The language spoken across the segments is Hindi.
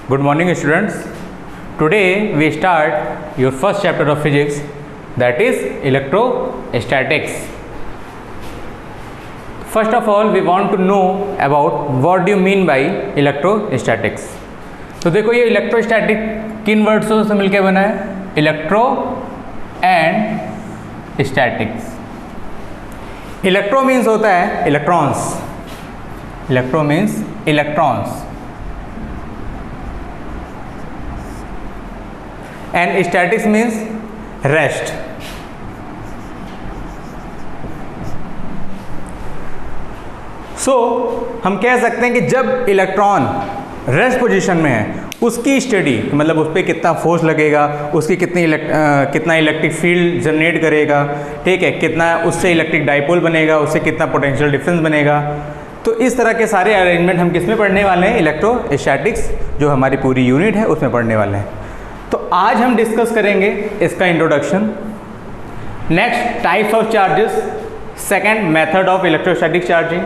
Good morning, students. Today we start your first chapter of physics, that is electrostatics. First of all, we want to know about what do you mean by electrostatics. तो देखो ये इलेक्ट्रोस्टैटिक किन वर्ड्सों से मिलकर बना है? Electro and statics. Electro means होता है electrons. Electro means electrons and statics means rest. So हम कह सकते हैं कि जब इलेक्ट्रॉन रेस्ट पोजीशन में है उसकी स्टडी, मतलब उस पर कितना फोर्स लगेगा, उसकी कितना इलेक्ट्रिक फील्ड जनरेट करेगा, ठीक है, कितना उससे इलेक्ट्रिक डाइपोल बनेगा, उससे कितना पोटेंशियल डिफरेंस बनेगा. तो इस तरह के सारे अरेंजमेंट हम किस में पढ़ने वाले हैं? इलेक्ट्रोस्टैटिक्स जो हमारी पूरी यूनिट है उसमें पढ़ने वाले हैं. तो आज हम डिस्कस करेंगे इसका introduction, next types of charges, second method of electrostatic charging,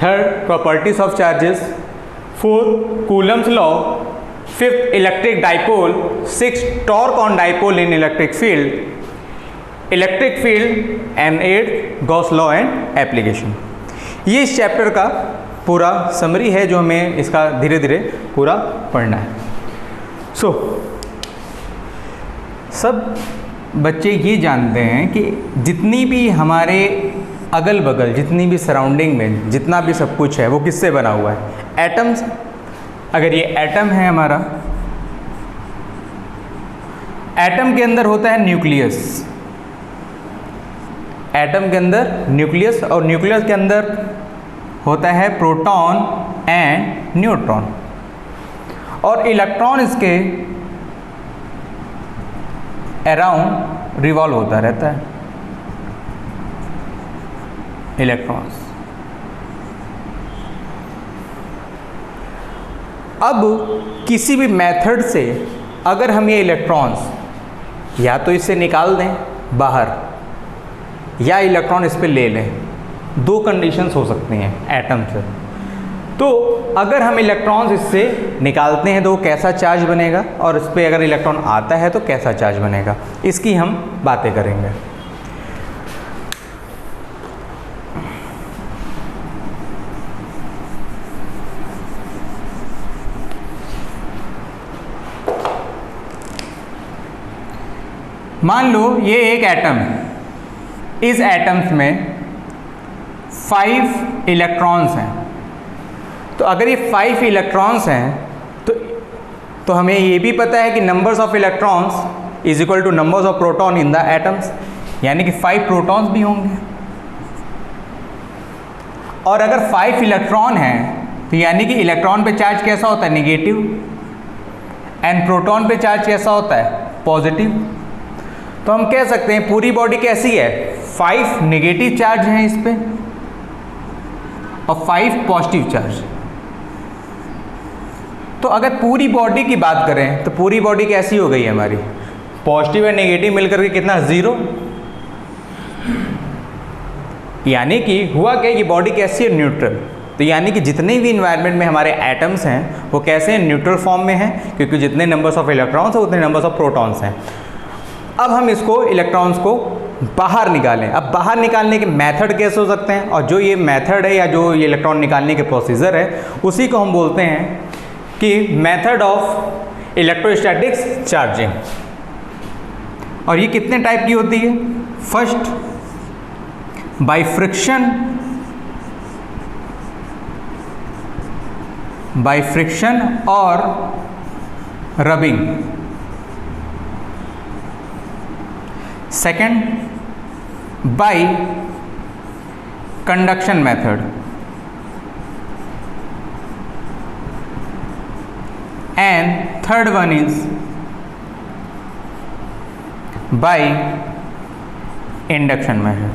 third properties of charges, fourth Coulomb's law, fifth electric dipole, six torque on dipole in electric field and eight Gauss law and application. ये इस चैप्टर का पूरा समरी है जो हमें इसका धीरे धीरे पूरा पढ़ना है. सब बच्चे ये जानते हैं कि जितनी भी हमारे अगल बगल, जितनी भी सराउंडिंग में जितना भी सब कुछ है वो किससे बना हुआ है? एटम्स. अगर ये एटम है हमारा, एटम के अंदर होता है न्यूक्लियस. एटम के अंदर न्यूक्लियस, और न्यूक्लियस के अंदर होता है प्रोटॉन एंड न्यूट्रॉन, और इलेक्ट्रॉन इसके अराउंड रिवॉल्व होता रहता है. इलेक्ट्रॉन्स. अब किसी भी मेथड से अगर हम ये इलेक्ट्रॉन्स या तो इससे निकाल दें बाहर या इलेक्ट्रॉन इस पे ले लें, दो कंडीशंस हो सकती हैं एटम से. तो अगर हम इलेक्ट्रॉन्स इससे निकालते हैं तो कैसा चार्ज बनेगा, और इस पर अगर इलेक्ट्रॉन आता है तो कैसा चार्ज बनेगा, इसकी हम बातें करेंगे. मान लो ये एक एटम है. इस एटम्स में 5 इलेक्ट्रॉन्स हैं. तो अगर ये 5 इलेक्ट्रॉन्स हैं तो हमें ये भी पता है कि numbers of electrons is equal two numbers of proton in the atoms, यानी कि 5 प्रोटॉन्स भी होंगे. और अगर 5 इलेक्ट्रॉन हैं तो यानी कि इलेक्ट्रॉन पे चार्ज कैसा होता है? नेगेटिव. एंड प्रोटॉन पे चार्ज कैसा होता है? पॉजिटिव. तो हम कह सकते हैं पूरी बॉडी कैसी है? 5 नेगेटिव चार्ज हैं इस पे और 5 पॉजिटिव चार्ज. तो अगर पूरी बॉडी की बात करें तो पूरी बॉडी कैसी हो गई है हमारी? पॉजिटिव और नेगेटिव मिलकर के कितना? 0. यानी कि हुआ क्या, ये बॉडी कैसी है? न्यूट्रल. तो यानी कि जितने भी इन्वायरमेंट में हमारे एटम्स हैं वो कैसे हैं? न्यूट्रल फॉर्म में हैं, क्योंकि जितने नंबर्स ऑफ इलेक्ट्रॉन्स हैं उतने नंबर्स ऑफ प्रोटॉन्स हैं. अब हम इसको इलेक्ट्रॉन्स को बाहर निकालें. अब बाहर निकालने के मेथड कैसे हो सकते हैं, और जो ये मेथड है या जो ये इलेक्ट्रॉन निकालने के प्रोसीजर है उसी को हम बोलते हैं कि मेथड ऑफ इलेक्ट्रोस्टैटिक्स चार्जिंग. और ये कितने टाइप की होती है? फर्स्ट बाय फ्रिक्शन और rubbing. Second by conduction method. And third one is by induction method.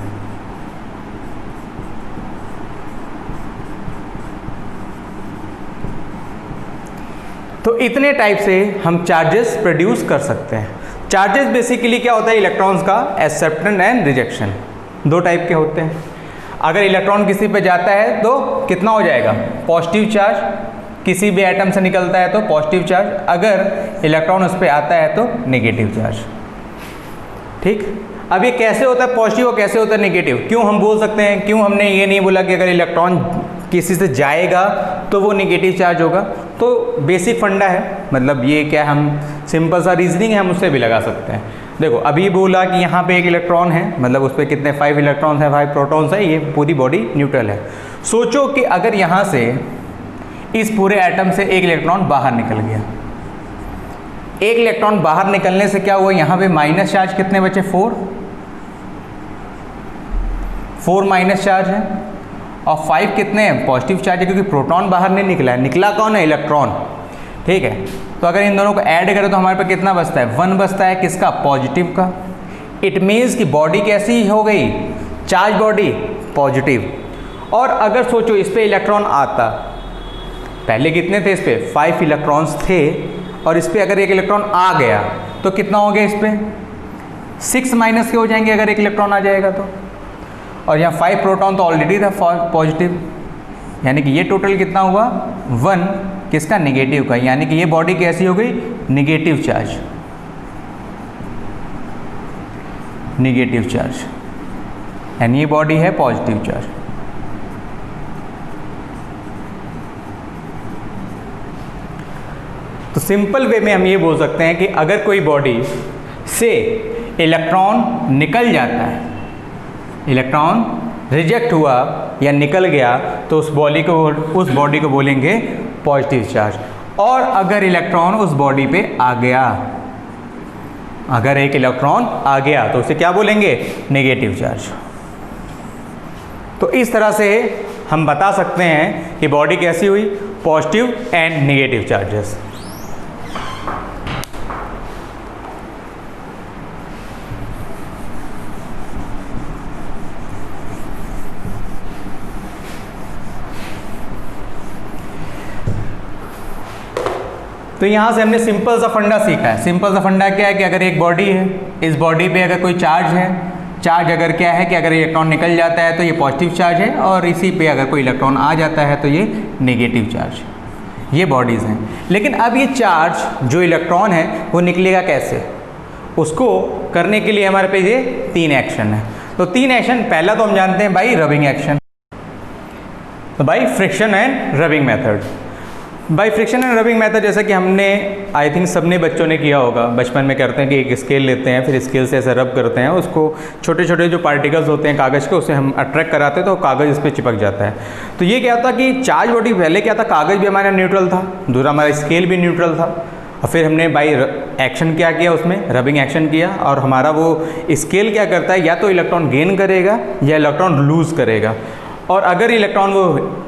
तो इतने टाइप से हम चार्जेस प्रोड्यूस कर सकते हैं. चार्जेस बेसिकली क्या होता है? इलेक्ट्रॉन्स का एक्सेप्टेंस एंड रिजेक्शन. 2 टाइप के होते हैं. अगर इलेक्ट्रॉन किसी पे जाता है तो कितना हो जाएगा? Positive charge. किसी भी एटम से निकलता है तो पॉजिटिव चार्ज, अगर इलेक्ट्रॉन उस पर आता है तो नेगेटिव चार्ज। ठीक, अब ये कैसे होता है पॉजिटिव और कैसे होता है नेगेटिव, क्यों हम बोल सकते हैं, क्यों हमने ये नहीं बोला कि अगर इलेक्ट्रॉन किसी से जाएगा तो वो नेगेटिव चार्ज होगा। तो बेसिक फंडा है, मतलब ये क्या, हम सिंपल सा रीजनिंग है, हम उससे भी लगा सकते हैं। देखो अभी बोला कि यहाँ पे एक इलेक्ट्रॉन है, मतलब उस पर कितने 5 इलेक्ट्रॉन्स हैं, 5 प्रोटॉन्स है, ये पूरी बॉडी न्यूट्रल है। सोचो कि अगर यहाँ से इस पूरे एटम से एक इलेक्ट्रॉन बाहर निकल गया, एक इलेक्ट्रॉन बाहर निकलने से क्या हुआ, यहाँ पे माइनस चार्ज कितने बचे, 4 माइनस चार्ज है, और 5 कितने हैं, पॉजिटिव चार्ज है, क्योंकि प्रोटॉन बाहर नहीं निकला है, निकला कौन है, इलेक्ट्रॉन। ठीक है, तो अगर इन दोनों को ऐड करें तो हमारे पास कितना बचता है, 1 बचता है, किसका, पॉजिटिव का। इट मीन्स कि बॉडी कैसी हो गई, चार्ज बॉडी पॉजिटिव। और अगर सोचो इस पे इलेक्ट्रॉन आता, पहले कितने थे इस पे, 5 इलेक्ट्रॉन्स थे, और इस पे अगर एक इलेक्ट्रॉन आ गया तो कितना हो गया, इस पे 6 माइनस के हो जाएंगे अगर एक इलेक्ट्रॉन आ जाएगा तो, और यहाँ 5 प्रोटॉन तो ऑलरेडी था पॉजिटिव, यानी कि ये टोटल कितना हुआ, 1 किसका, नेगेटिव का। यानी कि ये बॉडी कैसी हो गई, negative charge, negative charge, and ये बॉडी है पॉजिटिव चार्ज। तो सिंपल वे में हम ये बोल सकते हैं कि अगर कोई बॉडी से इलेक्ट्रॉन निकल जाता है, इलेक्ट्रॉन रिजेक्ट हुआ या निकल गया, तो उस बॉडी को बोलेंगे पॉजिटिव चार्ज। और अगर इलेक्ट्रॉन उस बॉडी पे आ गया, अगर एक इलेक्ट्रॉन आ गया तो उसे क्या बोलेंगे, नेगेटिव चार्ज। तो इस तरह से हम बता सकते हैं कि बॉडी कैसी हुई, पॉजिटिव एंड नेगेटिव चार्जेस। तो यहाँ से हमने सिंपल सा फंडा सीखा है। सिंपल सा फंडा क्या है कि अगर एक बॉडी है, इस बॉडी पे अगर कोई चार्ज है, चार्ज अगर क्या है कि अगर इलेक्ट्रॉन निकल जाता है तो ये पॉजिटिव चार्ज है, और इसी पे अगर कोई इलेक्ट्रॉन आ जाता है तो ये नेगेटिव चार्ज। ये बॉडीज़ हैं। लेकिन अब ये चार्ज जो इलेक्ट्रॉन है वो निकलेगा कैसे, उसको करने के लिए हमारे पे ये 3 एक्शन है। तो 3 एक्शन, पहला तो हम जानते हैं बाई रबिंग एक्शन, तो by friction and rubbing method. By friction and rubbing method जैसा कि हमने आई थिंक सबने बच्चों ने किया होगा, बचपन में करते हैं कि एक स्केल लेते हैं, फिर स्केल से ऐसे रब करते हैं, उसको छोटे छोटे जो पार्टिकल्स होते हैं कागज़ के, उसे हम अट्रैक्ट कराते हैं तो कागज़ इस पर चिपक जाता है। तो ये क्या था कि चार्ज बॉडी, पहले क्या था, कागज़ भी हमारा न्यूट्रल था, दूसरा हमारा स्केल भी न्यूट्रल था, और फिर हमने बाई एक्शन क्या किया, उसमें रबिंग एक्शन किया, और हमारा वो स्केल क्या करता है, या तो इलेक्ट्रॉन गेन करेगा या इलेक्ट्रॉन लूज़ करेगा। और अगर इलेक्ट्रॉन वो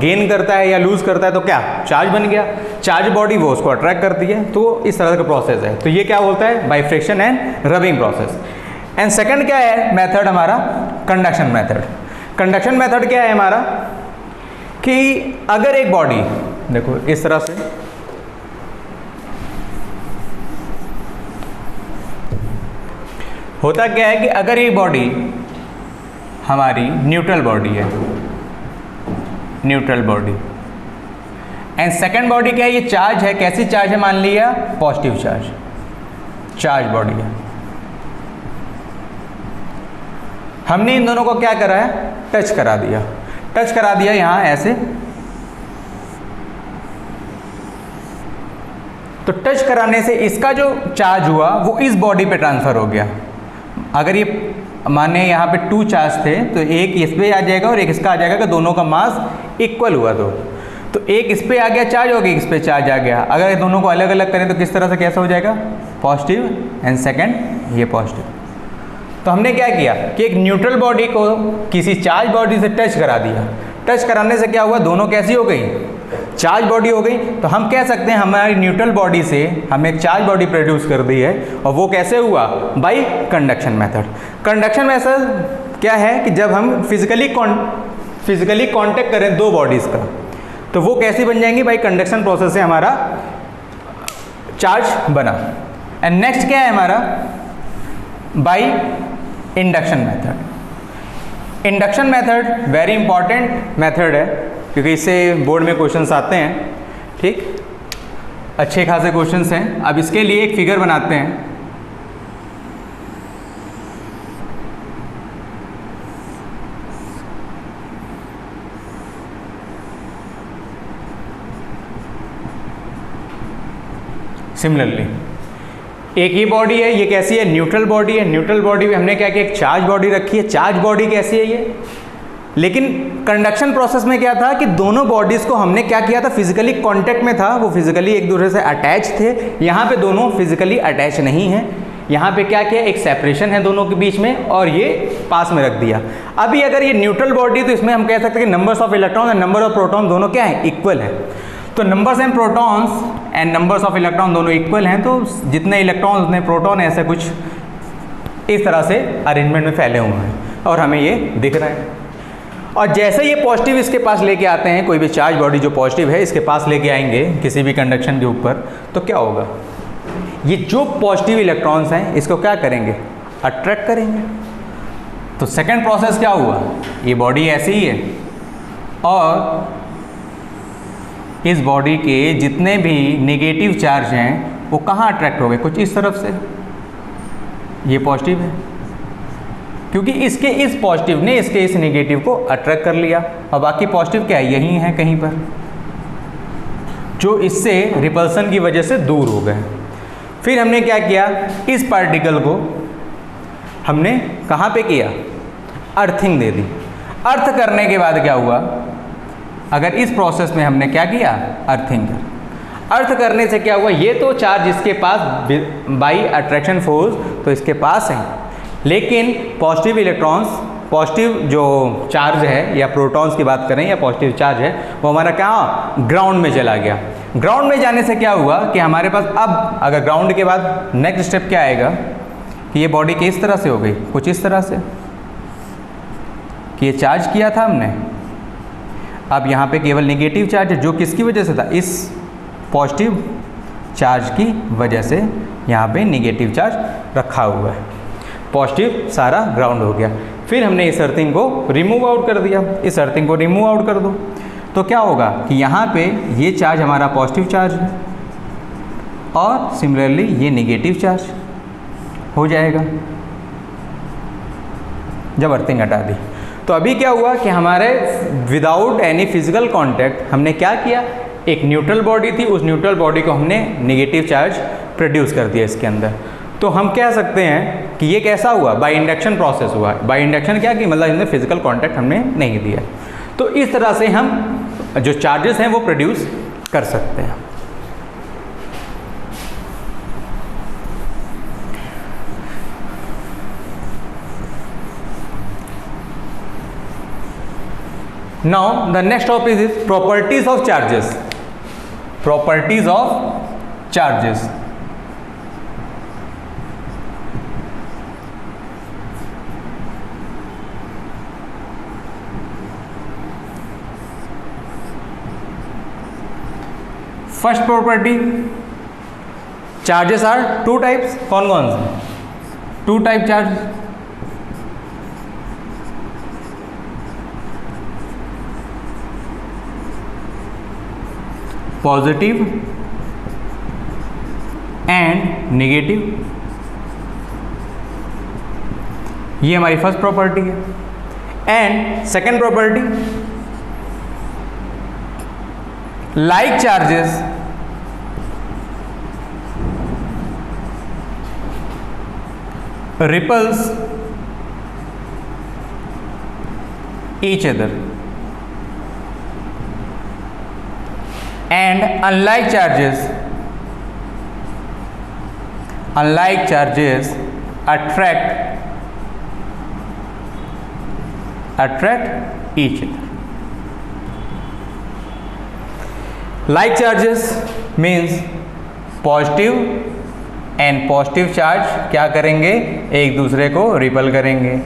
गेन करता है या लूज़ करता है तो क्या, चार्ज बन गया, चार्ज बॉडी वो उसको अट्रैक्ट करती है। तो इस तरह का प्रोसेस है। तो ये क्या बोलता है, by friction and rubbing process. And second क्या है मेथड हमारा, कंडक्शन मेथड। कंडक्शन मेथड क्या है हमारा कि अगर एक बॉडी, देखो इस तरह से, होता क्या है कि अगर ये बॉडी हमारी न्यूट्रल बॉडी है, neutral body, and second body क्या है, ये चार्ज है, कैसी चार्ज है, मान लिया पॉजिटिव चार्ज, चार्ज बॉडी है। हमने इन दोनों को क्या करा है, टच करा दिया, टच करा दिया यहां ऐसे। तो टच कराने से इसका जो चार्ज हुआ वो इस बॉडी पे ट्रांसफर हो गया। अगर ये माने यहाँ पे 2 चार्ज थे तो एक इस पे आ जाएगा और एक इसका आ जाएगा, कि दोनों का मास इक्वल हुआ तो एक इस पे आ गया चार्ज, हो गया इस पे चार्ज आ गया। अगर ये दोनों को अलग अलग करें तो किस तरह से कैसा हो जाएगा, पॉजिटिव, एंड सेकंड ये पॉजिटिव। तो हमने क्या किया कि एक न्यूट्रल बॉडी को किसी चार्ज बॉडी से टच करा दिया, टच कराने से क्या हुआ, दोनों कैसी हो गई, चार्ज बॉडी हो गई। तो हम कह सकते हैं हमारी न्यूट्रल बॉडी से हमने एक चार्ज बॉडी प्रोड्यूस कर दी है, और वो कैसे हुआ, by conduction method. Conduction method क्या है कि जब हम फिजिकली कांटेक्ट करें 2 बॉडीज़ का, तो वो कैसी बन जाएंगी, बाई कंडक्शन प्रोसेस से हमारा चार्ज बना। एंड नेक्स्ट क्या है हमारा, by induction method. Induction method very important method है। क्योंकि इससे बोर्ड में क्वेश्चंस आते हैं, ठीक, अच्छे खासे क्वेश्चंस हैं। अब इसके लिए एक फिगर बनाते हैं। सिमिलरली एक ही बॉडी है, ये कैसी है, न्यूट्रल बॉडी है। न्यूट्रल बॉडी में हमने क्या किया, एक चार्ज बॉडी रखी है। चार्ज बॉडी कैसी है ये, लेकिन कंडक्शन प्रोसेस में क्या था कि दोनों बॉडीज को हमने क्या किया था, फिजिकली कांटेक्ट में था, वो फिजिकली एक दूसरे से अटैच थे। यहाँ पे दोनों फिजिकली अटैच नहीं है, यहाँ पे क्या किया, एक सेपरेशन है दोनों के बीच में और ये पास में रख दिया। अभी अगर ये न्यूट्रल बॉडी, तो इसमें हम कह सकते हैं कि numbers of electron and number of proton दोनों क्या है, इक्वल है। तो numbers and protons and numbers of electron दोनों इक्वल हैं, तो जितने इलेक्ट्रॉन उतने प्रोटॉन, ऐसे कुछ इस तरह से अरेंजमेंट में फैले हुए हैं और हमें ये दिख रहा है। और जैसे ये पॉजिटिव इसके पास लेके आते हैं, कोई भी चार्ज बॉडी जो पॉजिटिव है इसके पास लेके आएंगे किसी भी कंडक्शन के ऊपर, तो क्या होगा, ये जो पॉजिटिव इलेक्ट्रॉन्स हैं इसको क्या करेंगे, अट्रैक्ट करेंगे। तो सेकंड प्रोसेस क्या हुआ, ये बॉडी ऐसी ही है और इस बॉडी के जितने भी नेगेटिव चार्ज हैं वो कहाँ अट्रैक्ट हो गए, कुछ इस तरफ से। ये पॉजिटिव है क्योंकि इसके इस पॉजिटिव ने इसके इस नेगेटिव को अट्रैक्ट कर लिया, और बाकी पॉजिटिव क्या है, यहीं है कहीं पर, जो इससे रिपल्सन की वजह से दूर हो गए। फिर हमने क्या किया, इस पार्टिकल को हमने कहाँ पे किया, अर्थिंग दे दी। अर्थ करने के बाद क्या हुआ, अगर इस प्रोसेस में हमने क्या किया, अर्थिंग कर, अर्थ करने से क्या हुआ, ये तो चार्ज इसके पास बाई अट्रैक्शन फोर्स तो इसके पास है, लेकिन पॉजिटिव इलेक्ट्रॉन्स, पॉजिटिव जो चार्ज है या प्रोटॉन्स की बात करें या पॉजिटिव चार्ज है, वो हमारा क्या, ग्राउंड में चला गया। ग्राउंड में जाने से क्या हुआ कि हमारे पास अब अगर ग्राउंड के बाद नेक्स्ट स्टेप क्या आएगा कि ये बॉडी किस तरह से हो गई, कुछ इस तरह से कि ये चार्ज किया था हमने, अब यहाँ पे केवल नेगेटिव चार्ज है, जो किसकी वजह से था, इस पॉजिटिव चार्ज की वजह से यहाँ पे नेगेटिव चार्ज रखा हुआ है, पॉजिटिव सारा ग्राउंड हो गया। फिर हमने इस अर्थिंग को रिमूव आउट कर दिया, इस अर्थिंग को रिमूव आउट कर दो, तो क्या होगा कि यहाँ पे ये चार्ज हमारा पॉजिटिव चार्ज है और सिमिलरली ये नेगेटिव चार्ज हो जाएगा जब अर्थिंग हटा दी। तो अभी क्या हुआ कि हमारे विदाउट एनी फिजिकल कांटेक्ट हमने क्या किया, एक न्यूट्रल बॉडी थी, उस न्यूट्रल बॉडी को हमने नेगेटिव चार्ज प्रोड्यूस कर दिया इसके अंदर। तो हम कह सकते हैं कि ये कैसा हुआ, बाय इंडक्शन प्रोसेस हुआ। बाय इंडक्शन क्या कि मतलब इसमें फिजिकल कांटेक्ट हमने नहीं दिया। तो इस तरह से हम जो चार्जेस हैं वो प्रोड्यूस कर सकते हैं। Now the next topic is properties of charges. Properties of charges. First property, charges are two types. कौन कौन से, two type charges. Positive and negative, ये हमारी फर्स्ट प्रॉपर्टी है। And second property, like charges repels each other and unlike charges attract each other. Like charges means positive and positive charge क्या करेंगे, एक दूसरे को रिपल करेंगे।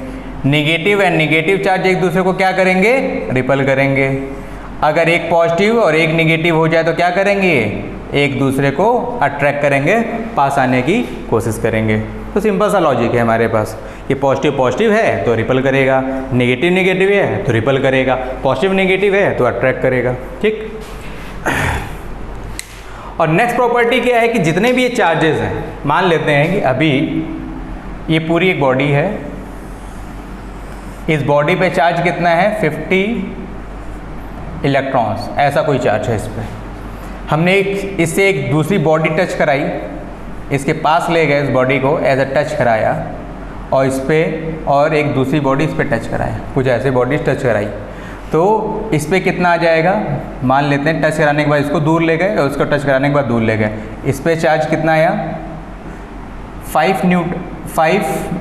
नेगेटिव एंड नेगेटिव चार्ज एक दूसरे को क्या करेंगे, रिपल करेंगे। अगर एक पॉजिटिव और एक नेगेटिव हो जाए तो क्या करेंगे, एक दूसरे को अट्रैक्ट करेंगे, पास आने की कोशिश करेंगे। तो सिंपल सा लॉजिक है हमारे पास ये पॉजिटिव पॉजिटिव है तो रिपल करेगा, नेगेटिव नेगेटिव है तो रिपल करेगा, पॉजिटिव नेगेटिव है तो अट्रैक्ट करेगा। ठीक। और नेक्स्ट प्रॉपर्टी क्या है कि जितने भी ये चार्जेस हैं, मान लेते हैं कि अभी ये पूरी एक बॉडी है, इस बॉडी पे चार्ज कितना है 50 इलेक्ट्रॉन्स, ऐसा कोई चार्ज है इस पर। हमने इससे एक दूसरी बॉडी टच कराई, इसके पास ले गए इस बॉडी को एज अ टच कराया, और इस पर और एक दूसरी बॉडी इस पर टच कराया, कुछ ऐसे बॉडी टच कराई, तो इस पर कितना आ जाएगा, मान लेते हैं टच कराने के बाद इसको दूर ले गए और इसको टच कराने के बाद दूर ले गए, इस पर चार्ज कितना आया 5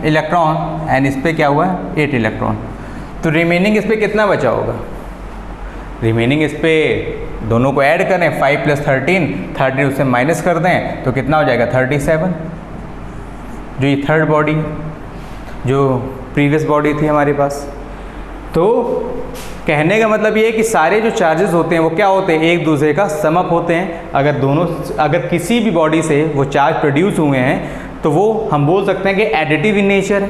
इलेक्ट्रॉन एंड इस पर क्या हुआ 8 इलेक्ट्रॉन। तो रिमेनिंग इस पर कितना बचा होगा, रिमेनिंग इस पर दोनों को ऐड करें 5 + 13 उससे माइनस कर दें तो कितना हो जाएगा 37, जो ये थर्ड बॉडी जो प्रीवियस बॉडी थी हमारे पास। तो कहने का मतलब ये है कि सारे जो चार्जेस होते हैं वो क्या होते हैं, एक दूसरे का सम अप होते हैं। अगर किसी भी बॉडी से वो चार्ज प्रोड्यूस हुए हैं तो वो हम बोल सकते हैं कि एडिटिव इन नेचर है,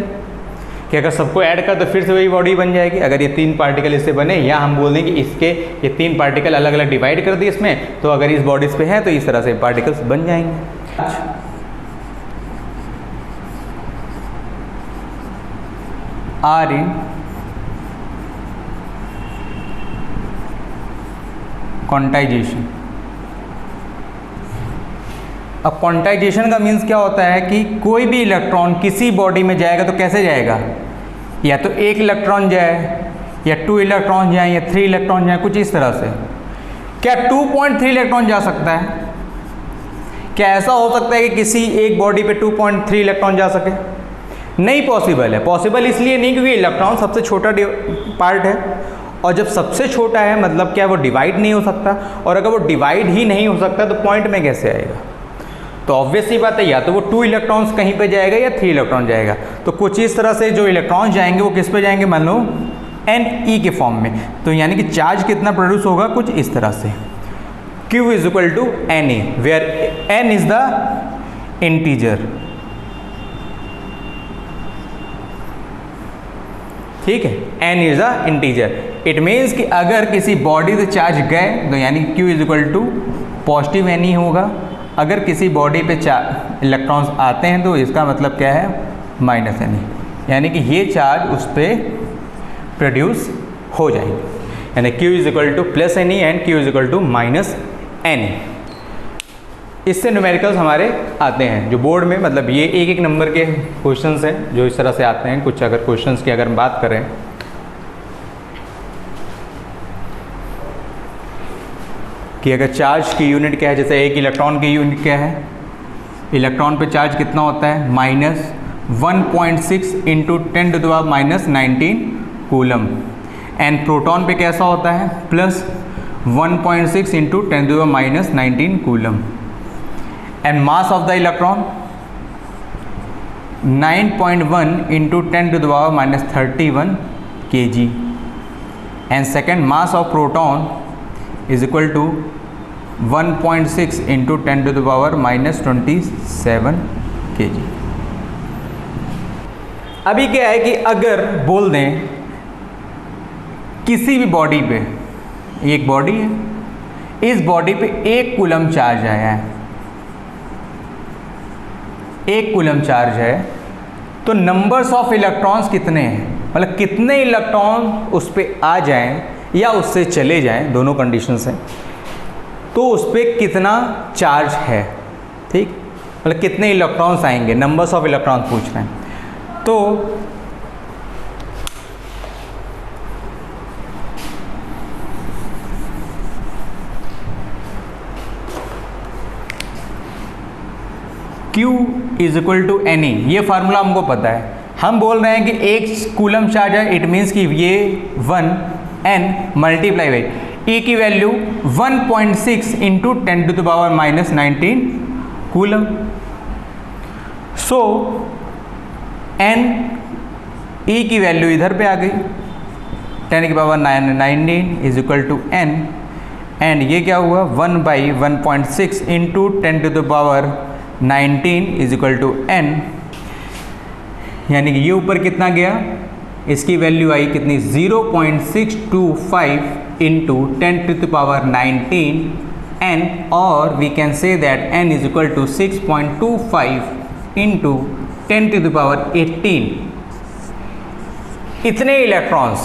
कि अगर सबको ऐड कर तो फिर से वही बॉडी बन जाएगी। अगर ये 3 पार्टिकल इससे बने, या हम बोल दें कि इसके ये 3 पार्टिकल अलग अलग डिवाइड कर दिए इसमें, तो अगर इस बॉडीज़ पे हैं तो इस तरह से पार्टिकल्स बन जाएंगे। Are in quantisation. अब क्वांटाइजेशन का मीन्स क्या होता है कि कोई भी इलेक्ट्रॉन किसी बॉडी में जाएगा तो कैसे जाएगा, या तो 1 इलेक्ट्रॉन जाए, या 2 इलेक्ट्रॉन जाए, या 3 इलेक्ट्रॉन जाए, कुछ इस तरह से। क्या 2.3 इलेक्ट्रॉन जा सकता है? क्या ऐसा हो सकता है कि किसी एक बॉडी पे 2.3 इलेक्ट्रॉन जा सके? नहीं पॉसिबल है। पॉसिबल इसलिए नहीं क्योंकि इलेक्ट्रॉन सबसे छोटा पार्ट है, और जब सबसे छोटा है मतलब क्या वो डिवाइड नहीं हो सकता, और अगर वो डिवाइड ही नहीं हो सकता तो पॉइंट में कैसे आएगा? तो ऑब्वियस सी बात है, या तो वो 2 इलेक्ट्रॉन्स कहीं पे जाएगा या 3 इलेक्ट्रॉन जाएगा। तो कुछ इस तरह से जो इलेक्ट्रॉन जाएंगे वो किस पे जाएंगे, मान लो Ne के फॉर्म में। तो यानी कि चार्ज कितना प्रोड्यूस होगा, कुछ इस तरह से Q = Na, where n is the integer. ठीक है, n is the integer. It means कि अगर किसी बॉडी से चार्ज गए तो यानी Q = पॉजिटिव Ne होगा, अगर किसी बॉडी पे इलेक्ट्रॉन्स आते हैं तो इसका मतलब क्या है -Ne, यानी कि ये चार्ज उस पर प्रोड्यूस हो जाएगी। यानी Q = +Ne and Q = -Ne। इससे न्यूमेरिकल्स हमारे आते हैं जो बोर्ड में, मतलब ये एक नंबर के क्वेश्चंस हैं जो इस तरह से आते हैं। कुछ अगर क्वेश्चंस की अगर हम बात करें, कि अगर चार्ज की यूनिट क्या है, जैसे एक इलेक्ट्रॉन की यूनिट क्या है, इलेक्ट्रॉन पे चार्ज कितना होता है -1.6 × 10⁻⁻19 कूलम, एंड प्रोटॉन पे कैसा होता है +1.6 × 10⁻19 coulomb, and mass of the electron 9.1 × 10⁻31 kg, and second mass of proton = 1.6 × 10⁻27 kg। अभी क्या है कि अगर बोल दें किसी भी बॉडी पे, एक बॉडी है, इस बॉडी पे 1 कूलम चार्ज आया है, 1 कूलम चार्ज है, तो नंबर्स ऑफ इलेक्ट्रॉन्स कितने हैं, मतलब कितने इलेक्ट्रॉन उस पर आ जाएं या उससे चले जाएं, दोनों कंडीशंस हैं, तो उस पर कितना चार्ज है। ठीक, मतलब कितने इलेक्ट्रॉन्स आएंगे, नंबर्स ऑफ इलेक्ट्रॉन्स पूछ रहे हैं। तो Q = Ne, ये फार्मूला हमको पता है। हम बोल रहे हैं कि 1 कूलम चार्ज है, इट मीन्स कि ये 1 n मल्टीप्लाई बाई E की वैल्यू 1.6 × 10⁻19 कूलम। सो n E की वैल्यू इधर पे आ गई 10⁻19 = n, एंड ये क्या हुआ 1/1.6 × 10⁻19 = n, यानी कि ये ऊपर कितना गया, इसकी वैल्यू आई कितनी 0.625 इंटू 10⁻19 n, और we can say that n is equal to 6.25 into 10⁻18। इतने इलेक्ट्रॉन्स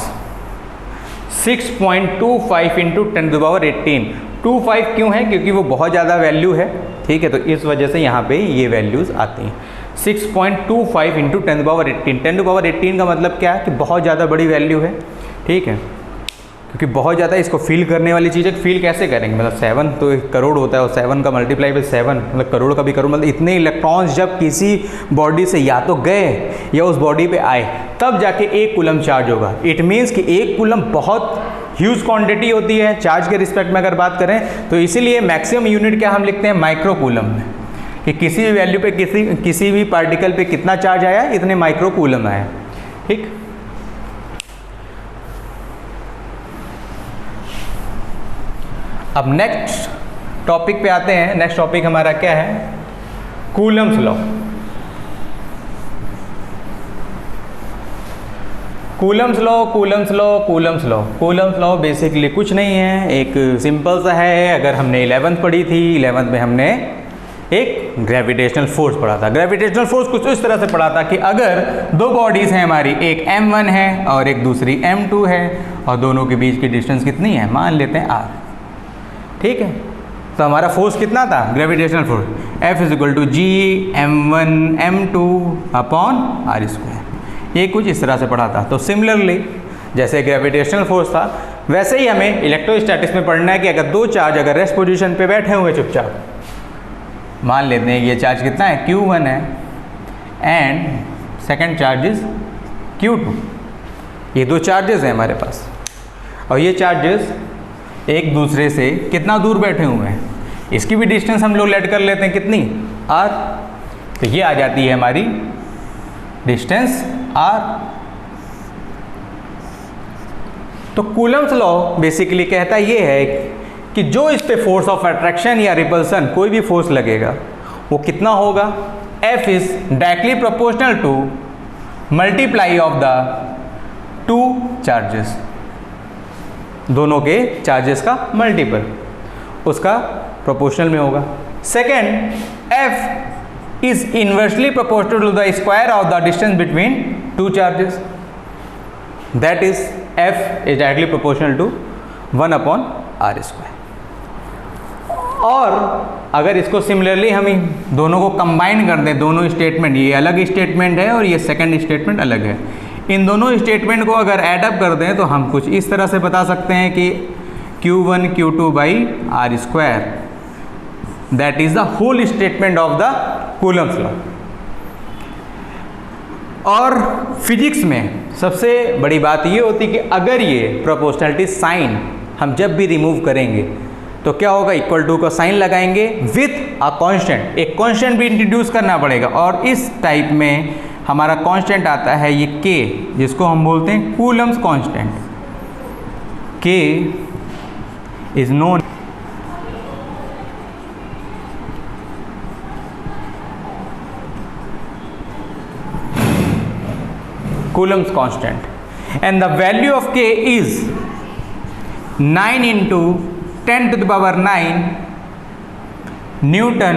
6.25 इंटू 10⁻18। 25 क्यों है, क्योंकि वो बहुत ज़्यादा वैल्यू है, ठीक है, तो इस वजह से यहाँ पे ये वैल्यूज़ आती हैं। 6.25 इंटू 10⁻18। 10⁻18 का मतलब क्या है कि बहुत ज़्यादा बड़ी वैल्यू है, ठीक है, क्योंकि बहुत ज़्यादा इसको फील करने वाली चीज़ है। फील कैसे करेंगे, मतलब 7 तो 1 करोड़ होता है, और 7 का मल्टीप्लाई बाई 7 मतलब करोड़ का भी करोड़, मतलब इतने इलेक्ट्रॉन्स जब किसी बॉडी से या तो गए या उस बॉडी पे आए तब जाके 1 कूलम चार्ज होगा। इट मीन्स कि 1 कूलम बहुत ह्यूज क्वांटिटी होती है चार्ज के रिस्पेक्ट में अगर बात करें, तो इसीलिए मैक्सिमम यूनिट क्या हम लिखते हैं माइक्रो कूलम में, कि किसी भी वैल्यू पे किसी भी पार्टिकल पे कितना चार्ज आया, इतने माइक्रो कूलम आया, ठीक। अब नेक्स्ट टॉपिक पे आते हैं। नेक्स्ट टॉपिक हमारा क्या है, Coulomb's law. Coulomb's law, Coulomb's law, Coulomb's law. Coulomb's law basically कुछ नहीं है, एक सिंपल सा है। अगर हमने 11th पढ़ी थी, 11th में हमने एक ग्रेविटेशनल फोर्स पढ़ा था। ग्रेविटेशनल फोर्स कुछ इस तरह से पढ़ा था कि अगर दो बॉडीज़ हैं हमारी, एक m1 है और एक दूसरी m2 है, और दोनों के बीच की डिस्टेंस कितनी है, मान लेते हैं r, ठीक है, तो हमारा फोर्स कितना था, gravitational force F is equal to G m1 m2 upon r square. ये कुछ इस तरह से पढ़ा था। तो सिमिलरली जैसे ग्रेविटेशनल फोर्स था, वैसे ही हमें इलेक्ट्रोस्टैटिक्स में पढ़ना है कि अगर दो चार्ज अगर रेस्ट पोजीशन पे बैठे हुए चुपचाप, मान लेते हैं ये चार्ज कितना है, Q1 है, and second charge is Q2। ये दो चार्जेस हैं हमारे पास, और ये चार्जेस एक दूसरे से कितना दूर बैठे हुए हैं, इसकी भी डिस्टेंस हम लोग लेट कर लेते हैं कितनी, r। तो ये आ जाती है हमारी डिस्टेंस r। तो कूलम्स लॉ बेसिकली कहता ये है कि जो इस पे फोर्स ऑफ अट्रैक्शन या रिपल्सन कोई भी फोर्स लगेगा वो कितना होगा, F is directly proportional to multiply of the two charges, दोनों के चार्जेस का मल्टीपल उसका प्रोपोर्शनल में होगा। Second, F is inversely proportional to the square of the distance between two charges, that is F is directly proportional to 1 upon r square. और अगर इसको सिमिलरली हम दोनों को कंबाइन कर दें, दोनों स्टेटमेंट, ये अलग स्टेटमेंट है और ये सेकंड स्टेटमेंट अलग है, इन दोनों स्टेटमेंट को अगर ऐडअप कर दें तो हम कुछ इस तरह से बता सकते हैं कि Q1 Q2 by r square, that is the whole statement of the Coulomb's law. और फिजिक्स में सबसे बड़ी बात ये होती कि अगर ये प्रोपोर्शनलिटी साइन हम जब भी रिमूव करेंगे तो क्या होगा, इक्वल टू का साइन लगाएंगे विथ अ कांस्टेंट, एक कांस्टेंट भी इंट्रोड्यूस करना पड़ेगा। और इस टाइप में हमारा कांस्टेंट आता है ये k, जिसको हम बोलते हैं Coulomb's constant. k is known Coulomb's constant, and the value of K is 9 into 10 to the power 9 Newton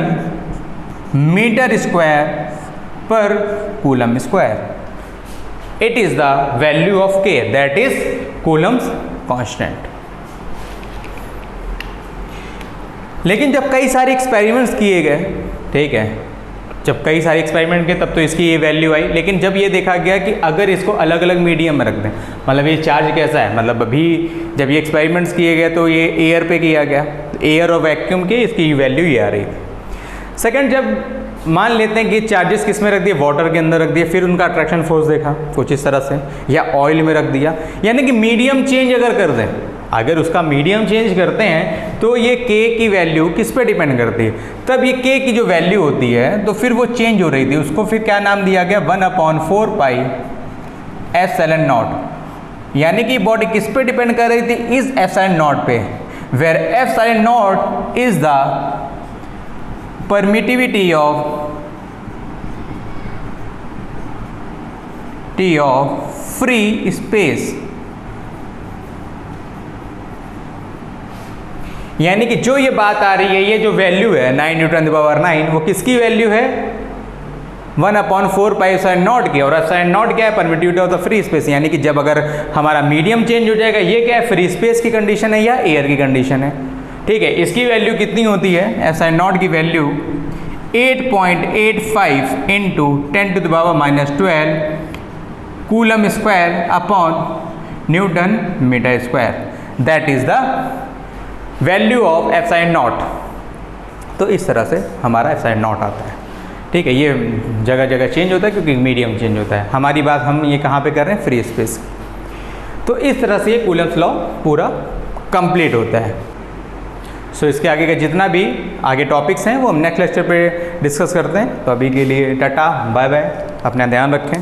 meter square per Coulomb square. It is the value of K, that is Coulomb's constant. लेकिन जब कई सारे एक्सपेरिमेंट्स किए गए, ठीक है, जब कई सारे एक्सपेरिमेंट किए तब तो इसकी ये वैल्यू आई, लेकिन जब ये देखा गया कि अगर इसको अलग अलग मीडियम में रख दें, मतलब ये चार्ज कैसा है, मतलब अभी जब ये एक्सपेरिमेंट्स किए गए तो ये एयर पे किया गया, एयर और वैक्यूम के इसकी वैल्यू ये आ रही थी। सेकंड, जब मान लेते हैं कि चार्जेस किस में रख दिए, वाटर के अंदर रख दिया, फिर उनका अट्रैक्शन फोर्स देखा कुछ इस तरह से, या ऑयल में रख दिया, यानी कि मीडियम चेंज अगर कर दें, अगर उसका मीडियम चेंज करते हैं तो ये k की वैल्यू किस पे डिपेंड करती है, तब ये k की जो वैल्यू होती है तो फिर वो चेंज हो रही थी, उसको फिर क्या नाम दिया गया, 1/4 पाई एप्सिलॉन नॉट, यानी कि बॉडी किस पे डिपेंड कर रही थी, इस एप्सिलॉन नॉट पे, where epsilon naught is the permittivity of T of free space, यानी कि जो ये बात आ रही है, ये जो वैल्यू है 9 न्यूटन पावर 9, वो किसकी वैल्यू है 1/4 पाई एप्सिलॉन नॉट की। और एप्सिलॉन नॉट क्या है, permittivity of the free space, यानी कि जब अगर हमारा मीडियम चेंज हो जाएगा, ये क्या है, फ्री स्पेस की कंडीशन है या एयर की कंडीशन है। ठीक है, इसकी वैल्यू कितनी होती है, एप्सिलॉन नॉट की value 8.85 into 10⁻⁻12 coulomb square upon newton metre square, that is the value of epsilon naught. तो इस तरह से हमारा एप्सिलॉन नॉट आता है। ठीक है, ये जगह जगह चेंज होता है क्योंकि मीडियम चेंज होता है। हमारी बात हम ये कहाँ पे कर रहे हैं, फ्री स्पेस। तो इस तरह से ये कूलम्स लॉ पूरा कंप्लीट होता है। सो इसके आगे का जितना भी आगे टॉपिक्स हैं वो हम नेक्स्ट लेक्चर पे डिस्कस करते हैं। तो अभी के लिए टाटा बाय बाय, अपना ध्यान रखें।